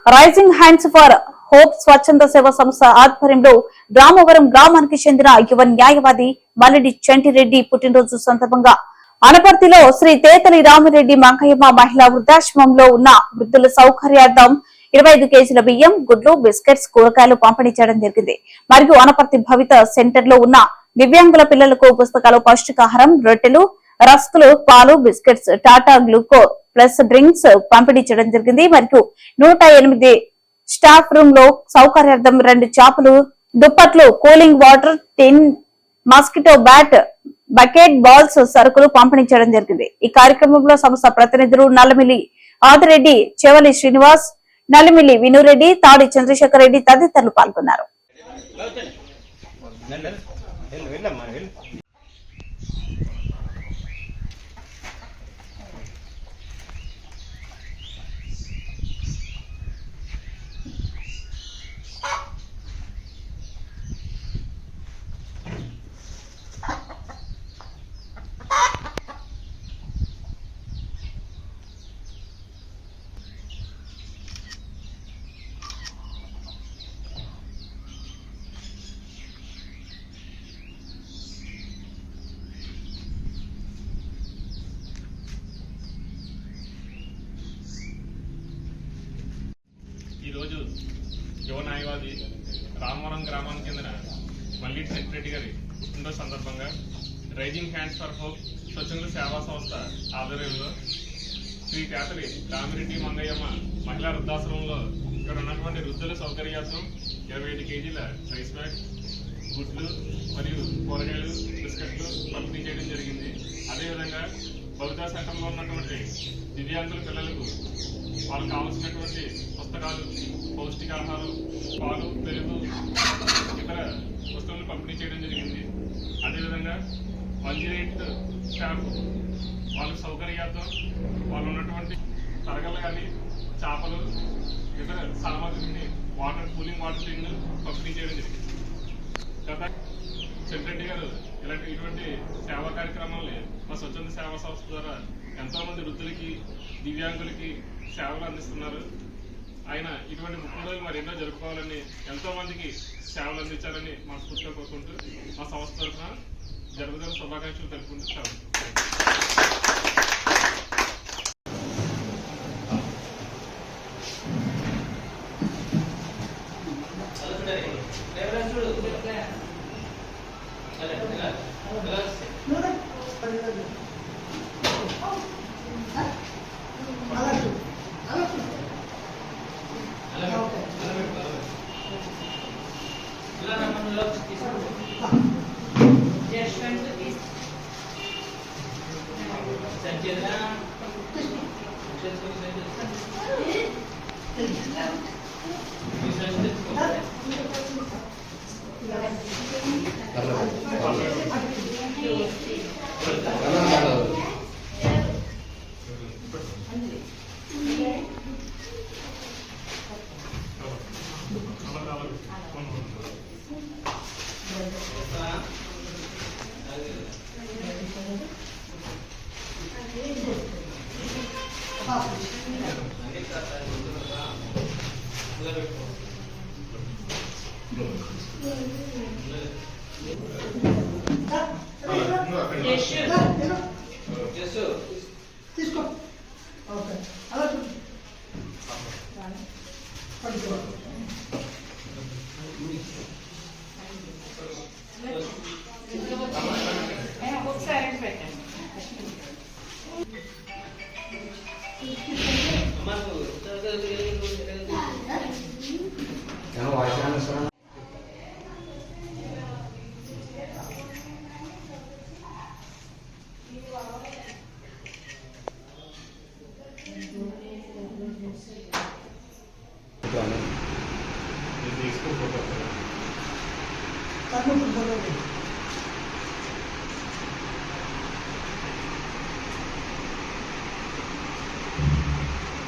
Rising hands for hope స్వచ్ఛంద సేవా సంస్థ ఆధ్వర్యంలో రామవరం గ్రామానికి చెందిన యువ న్యాయవాది మల్లిడి చంటిరెడ్డి పుట్టినరోజు సందర్భంగా అనపర్తిలో శ్రీ తేతలి రామిరెడ్డి మంకయ్యమ్మ మహిళా వృద్ధాశ్రమంలో ఉన్న వృద్ధుల సౌకర్యార్థం 25 కేజీల బియ్యం, గుడ్లు, బిస్కెట్స్, కూరగాయలు పంపిణీ చేయడం జరిగింది. మరియు అనపర్తి భవిత సెంటర్ లో ఉన్న దివ్యాంగుల పిల్లలకు పుస్తకాలు, పౌష్టికాహారం, రొట్టెలు, రస్కులు, పాలు, బిస్కెట్స్, టాటా గ్లూకో ప్లస్ డ్రింక్స్ పంపిణీ చేయడం జరిగింది. మరియు 108 స్టాఫ్ రూమ్ లో సౌకర్యార్థం 2 చాపలు, దుప్పట్లు, కూలింగ్ వాటర్, టిన్, మస్కిటో బ్యాట్, బకెట్, బాల్స్, సరుకులు పంపిణీ చేయడం జరిగింది. ఈ కార్యక్రమంలో సంస్థ ప్రతినిధులు నల్లమిల్లి ఆదిరెడ్డి, చెవలి శ్రీనివాస్, నల్లమిల్లి వినురెడ్డి, తాడి చంద్రశేఖర్ రెడ్డి తదితరులు పాల్గొన్నారు. ఈరోజు యువ న్యాయవాది రామవరం గ్రామానికి చెందిన మల్లిడి చంటిరెడ్డి గారి పుట్టినరోజు సందర్భంగా రైజింగ్ హ్యాండ్స్ ఫర్ హోప్ స్వచ్ఛంద సేవా సంస్థ ఆధ్వర్యంలో శ్రీ తేతలి రామిరెడ్డి మంగయ్యమ్మ మహిళా వృద్ధాశ్రమంలో ఇక్కడ ఉన్నటువంటి వృద్ధుల సౌకర్యార్థం 25 కేజీల రైస్ బ్యాగ్, గుడ్లు మరియు కూరగాయలు, బిస్కెట్లు పంపిణీ చేయడం జరిగింది. అదేవిధంగా భవితా సెంటర్లో ఉన్నటువంటి దివ్యాంగుల పిల్లలకు వాళ్ళకు కావాల్సినటువంటి పుస్తకాలు, పౌష్టికాహారం, పాలు, పెరుగు, ఇతర వస్తువులను పంపిణీ చేయడం జరిగింది. అదేవిధంగా 108 స్టాఫ్ వాళ్ళ సౌకర్యార్థం వాళ్ళు ఉన్నటువంటి తరగలు కానీ చేపలు, ఇతర సామాగ్రిని కూలింగ్ వాటర్ టిన్ పంపిణీ చేయడం జరిగింది. గత చంటిరెడ్డి గారు ఇటువంటి సేవా కార్యక్రమాలని మా స్వచ్ఛంద సేవా సంస్థ ద్వారా ఎంతో మంది వృద్ధులకి, దివ్యాంగులకి సేవలు అందిస్తున్నారు. ఆయన ఇటువంటి పుట్టినరోజులు మరి ఎన్నో జరుపుకోవాలని, ఎంతో మందికి సేవలు అందించాలని మనస్ఫూర్తిగా కోరుకుంటూ మా సంస్థ తరఫున జన్మదిన శుభాకాంక్షలు తెలుపుకుంటూ సెలవు. తీసుకో. ఓకే, అలా